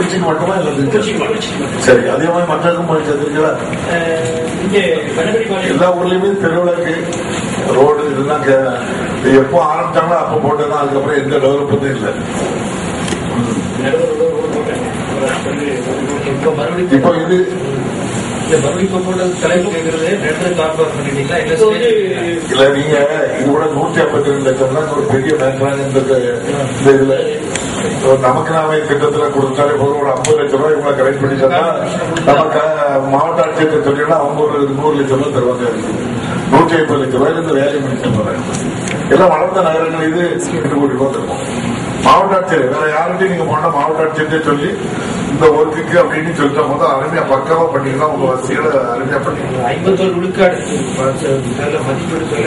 திருச்சிக்கு மட்டுமா இல்லை? சரி, அதே மாதிரி மற்றக்கும் சேர்ந்துருக்கீங்களா? எல்லா ஊர்லயுமே திருவிழாக்கு ரோடு இதெல்லாம் எப்போ ஆரம்பிச்சாங்களோ அப்போ போட்டதான். அதுக்கப்புறம் எந்த டெவலப்மெண்ட்டும் இல்லை. இப்போ இது இல்ல, நீங்க இது கூட 152 லட்சம் தான் ஒரு பெரிய பேங்க். இந்த இதுல நமக்கு நாமே திட்டத்துல கொடுத்தாலே போதும். ஒரு 50 லட்சம் ரூபாய் இவங்களை கலெக்ட் பண்ணி சொன்னா நமக்கு மாவட்ட ஆட்சியத்தை சொல்லினா அவங்க ஒரு 100 லட்சம் ரூபாய் தருவாங்க. 150 லட்சம் ரூபாயில இருந்து வேலை முடிச்சு போறாங்க. எல்லாம் வளர்ந்த நகரங்கள் இது 2 கோடி ரூபாய் இருக்கும். மாவட்ட ஆட்சியர் வேற யார்கிட்டையும் நீங்க போனா மாவட்ட ஆட்சியர்கிட்ட சொல்லி இந்த ஒர்க்குக்கு அப்படின்னு சொல்லிட்ட போது அருமையா பக்காவா பண்ணிக்கலாம். உங்க வசதிகளை அருமையா பண்ணிக்கலாம். 51 விழுக்காடு மதிப்பீடு சொல்ல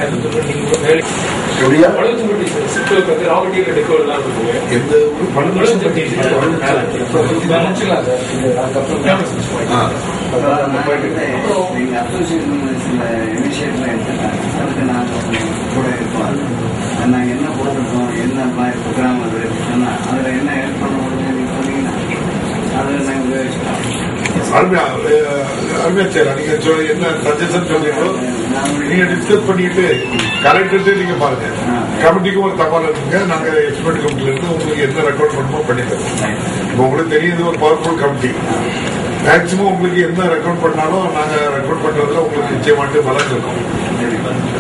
நாங்க என்ன போட்டிருக்கோம், என்ன மாதிரி ப்ரோக்ராம் அது சொன்னா அதுல என்ன ஹெல்ப் பண்ண முடியும் சொன்னீங்கன்னா அதை நாங்க உபயோகிச்சுக்கலாம். அருமையா சார், நீங்க என்ன சஜஷன் சொல்றீங்களோ நீங்க டிஸ்கஸ் பண்ணிட்டு கலெக்டர்கிட்ட நீங்க பாருங்க. கமிட்டிக்கும் ஒரு தகவல் இருக்குங்க. நாங்க எக்ஸ்பர்ட் கமிட்டில இருந்து உங்களுக்கு என்ன ரெக்கார்ட் பண்ணுமோ பண்ணி தருவோம். உங்களுக்கு தெரியுது ஒரு பவர்ஃபுல் கமிட்டி. மேக்சிமம் உங்களுக்கு என்ன ரெக்கார்ட் பண்ணாலும் நாங்க ரெக்கார்ட் பண்றதுல உங்களுக்கு நிச்சயமாட்டு பலன் இருக்கும்.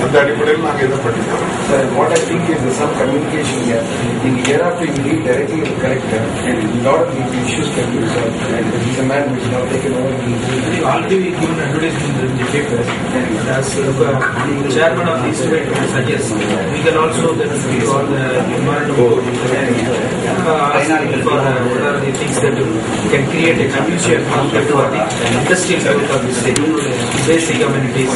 அந்த அடிப்படையில் நாங்க இதை பண்ணிக்கிறோம். Sir, what I think is some communication here. In year after you meet directly with the collector, and a lot of these issues can be resolved. And he's a man who is not taken over. Already we given advertisement in the paper. As the chairman of the student suggests, we can also then do all the environmental for what are the things that can create a conducive market for the industrial growth of the state, basic amenities,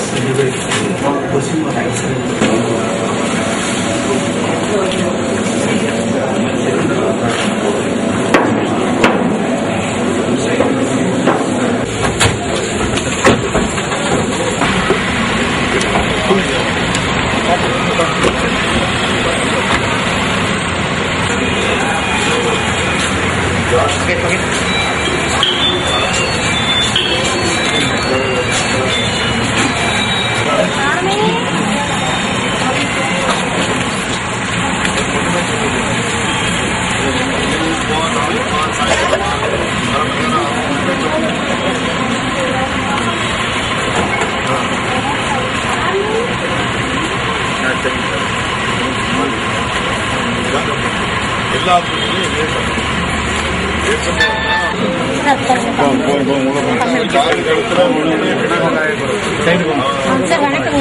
sir வணக்கம்.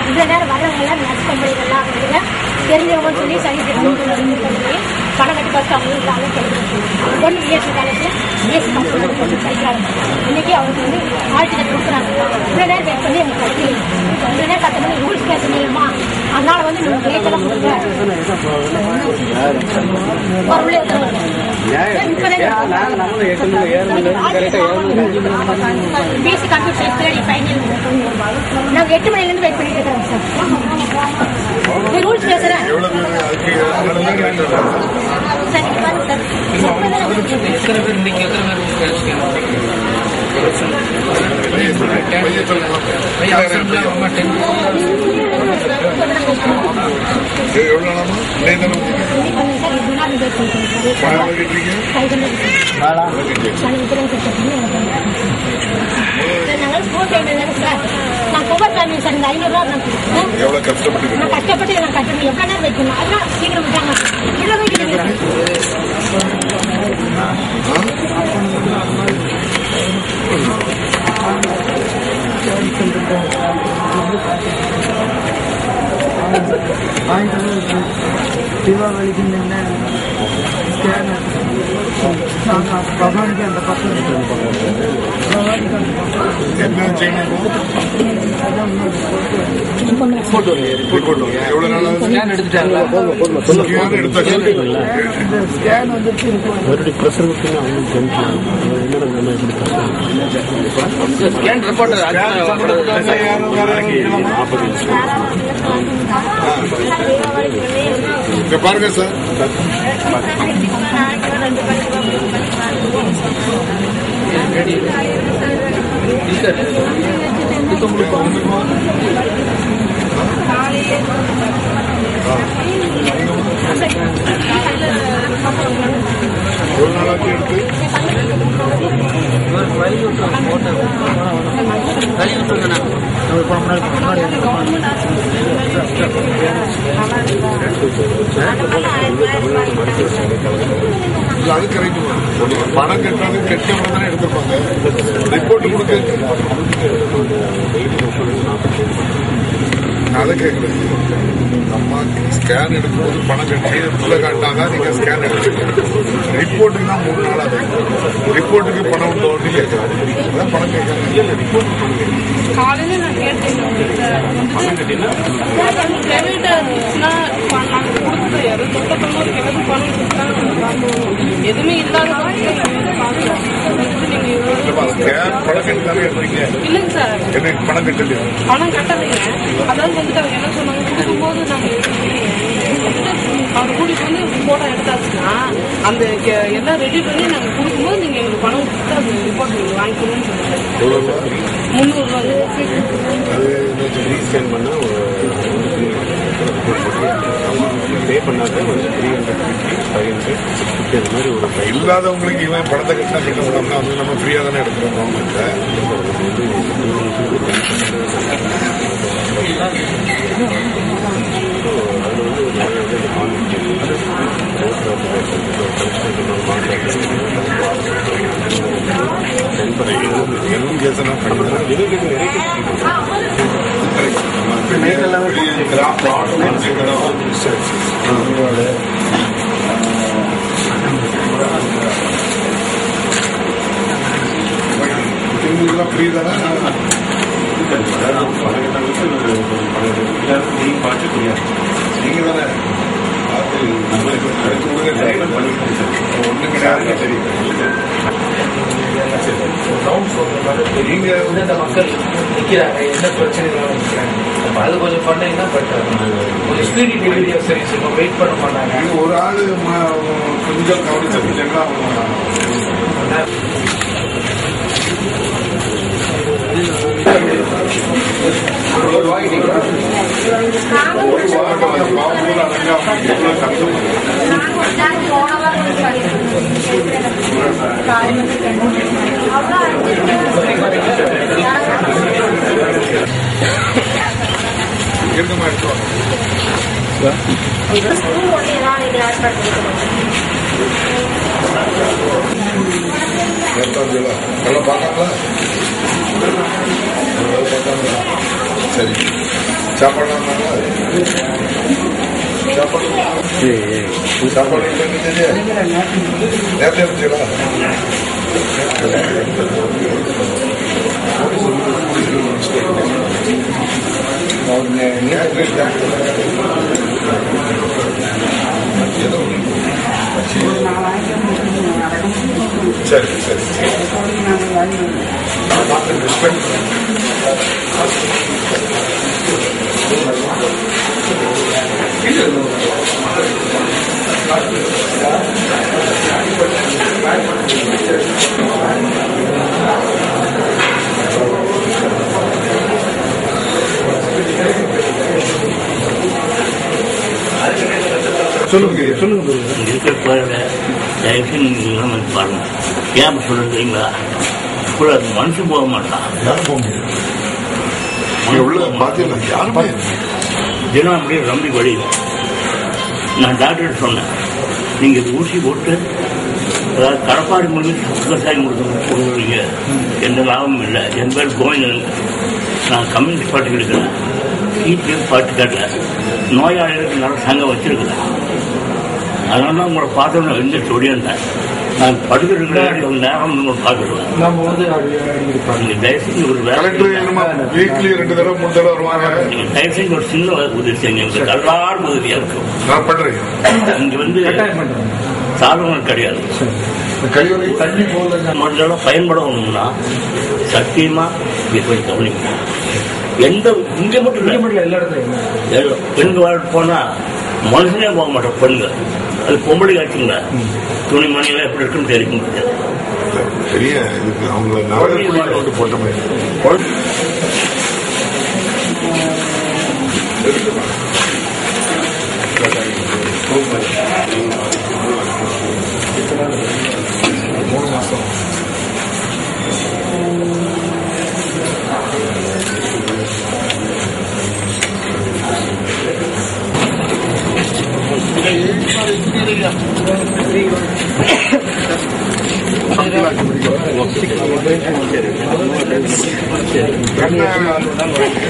இவ்வளோ நேரம் வரவங்களாம் nurse கம்பெனிகள்லாம் அப்படிங்க தெரிஞ்சவங்க சொல்லி certificate பணம் கட்டி first அவங்களுக்கு கிடைக்கிறது. ஒன்று பிஎஸ்சி காலேஜில் பிஎஸ்சி கம்பெனி சொல்லி படிக்கிறாங்க. இன்னைக்கு அவருக்கு வந்து ஆழ்த்திட்ட கொடுக்குறாங்க. இவ்வளோ நேரம் வெயிட் பண்ணி எனக்கு கிடைக்கல. இவ்வளோ நேரம் 10 மணி ரூல்ஸ் பேசணுமா? அதனால வந்து நீங்கள் கேட்கலாம் கொடுங்க. ஒரு உள்ளே பிஎஸ்சி கம்ப்யூட்டர் தேடி ஃபைனல் நாங்கள் 8 மணிலேருந்து வெயிட் பண்ணிட்டு இருக்கிறோம் சார். ரூல்ஸ் பேசுகிறேன் சார். எத்தனை பேர் இன்னைக்கு எத்தனை நாங்கள் ஸ்கூல் டைம் சார் நான் கோபர் ஃபேமிலி சார். இந்த 500 ரூபா நான் கஷ்டப்பட்டு நான் கட்டணும். எவ்வளோ நேரம் வெயிட் பண்ணணும்? அதெல்லாம் சீக்கிரம் விட்டாங்க. இவ்வளோ வெயிட் தீபாவளிக்கு என்ன ஸ்கேனர் பகவானுக்கு அந்த பக்கம் ஸ்கேன் வந்துட்டு ஸ்கேன் ரிப்போர்ட் இங்க பாருங்க சார். ஒரு நாளாக்கி எடுத்து அது கரெக்ட். பணம் கட்டாது கெட்டவங்க தானே எடுத்திருப்பாங்க. ரிப்போர்ட் கொடுக்க அதை கேட்கறது. நம்ம ஸ்கேன் எடுக்கும்போது பணம் கட்டி உள்ள காட்டினாதான் நீங்க ஸ்கேன் எடுத்துக்கீங்க. ரிப்போர்ட்டுக்கு தான் 3 நாள் ஆகுது. ரிப்போர்ட்டுக்கு பணம் உண்டோன்னு கேட்கறாங்க. அதான் பணம் கேட்கறாங்க. காலையில நான் கேட்டேன் எதுவுமே இல்லாத பணம் கட்டி தானே எடுத்தீங்க. இல்லைங்க சார், எனக்கு பணம் கட்டலையா? பணம் கட்டலைங்க. அதாவது வந்துட்டு அவங்க என்ன சொன்னாங்க, கொடுக்கும்போது நாங்க அவங்க கூட்டிட்டு வந்து போட்டோ எடுத்தாச்சுன்னா அந்த எல்லாம் ரெடி பண்ணி நாங்க கொடுக்கும்போது நீங்க எங்களுக்கு பணம் கொடுத்து அந்த ரிப்போர்ட் நீங்க வாங்கிக்கணும்னு சொல்லுங்க. 300 பே பண்ணாத வந்து 300, 500, 650 அந்த மாதிரி ஒரு இல்லாதவங்களுக்கு இவன் பணத்தை கட்டினா கட்ட முடியாம வந்து நம்ம ஃப்ரீயா தானே எடுக்கிறோம் கவர்மெண்ட்ல. ஃப்ரீ தானே நீங்க தானே ஒண்ணு கிடையாது தெரியும். நீங்க இந்த மக்கள் நிக்கிறாங்க, என்ன பிரச்சனைகளும் நிற்கிறாங்க. அது கொஞ்சம் பண்ணீங்கன்னா பெட்டர். கொஞ்சம் ஸ்பீடி டெலிவரி சர்வீஸ் வெயிட் பண்ண மாட்டாங்க. ஒரு ஆளு கொஞ்சம் கவனிச்சா நல்லா பார்க்காங்களா? சரி, சாப்பாடு சாப்பாடு நேரத்தை இருந்துச்சுங்களா? சரி சரி சொல்லுங்க சொல்லுங்க. இருக்கிற பாருங்க, நீங்க பாருங்க. ஏன் சொல்லுறீங்களா? மனுஷன் போக மாட்டான். தினம் அப்படியே ரம்பி வழியும். நான் டாக்டர் சொன்னேன், நீங்க ஊசி போட்டு அதாவது கடப்பாடு முடிஞ்சு விவசாயம் கொடுக்குறீங்க, எந்த லாபமும் இல்லை. என் பேர் கோவிந்தன், நான் கம்யூனிஸ்ட் பார்ட்டி எடுக்கிறேன், சிபிஎம் பார்ட்டி கட்டல, நோயாளிகளுக்கு நல்ல சங்கம் வச்சிருக்கிறேன். அதனால தான் உங்களை பார்த்தோன்னு எந்த ஒடியாந்தேன். நான் படுக்கிற நேரம் பார்த்துருவேன். நம்ம வந்து நீங்க தயவுசெய்து ஒரு வீக்லி 2 தடவை 3 தடவை வருவாங்க. நீங்க தயவுசெய்து ஒரு சின்ன உதவி செய்யுங்க, உங்களுக்கு எல்லாரும் உதவியா இருக்கும். நான் பண்றேன். இங்க வந்து சாதனம் கிடையாது. கையோட தண்ணி போல பயன்படணும்னா சத்தியமா இதை போய் கவனிக்கணும். எந்த இங்க மட்டும் இல்ல, எல்லா இடத்துலயும் பெண்கள் வாழ்க்கை போனா மனுஷனே போக மாட்டோம் பெண்கள். அது பொம்பளை காட்சிங்க, துணி மணியெல்லாம் எப்படி இருக்குன்னு தெரிவிக்க முடியாது. பெரிய இதுக்கு அவங்க நாகரிகம் போட்ட மாதிரி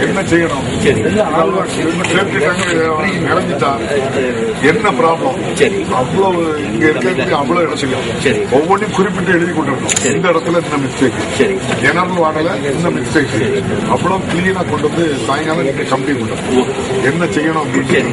என்ன செய்யணும், இறங்கிட்டா என்ன ப்ராப்ளம், அவ்வளவு இங்க இருக்கிறதுக்கு அவ்வளவு இடம் செய்யணும். ஒவ்வொன்றையும் குறிப்பிட்டு எழுதி கொண்டிருக்கணும். இந்த இடத்துல இந்த மிஸ்டேக், கிணறு வாடல இந்த மிஸ்டேக், அவ்வளவு கிளீனா கொண்டு வந்து சாயங்காலம் நீங்க கம்ப்ளீட் பண்ணணும் என்ன செய்யணும் அப்படின்னு.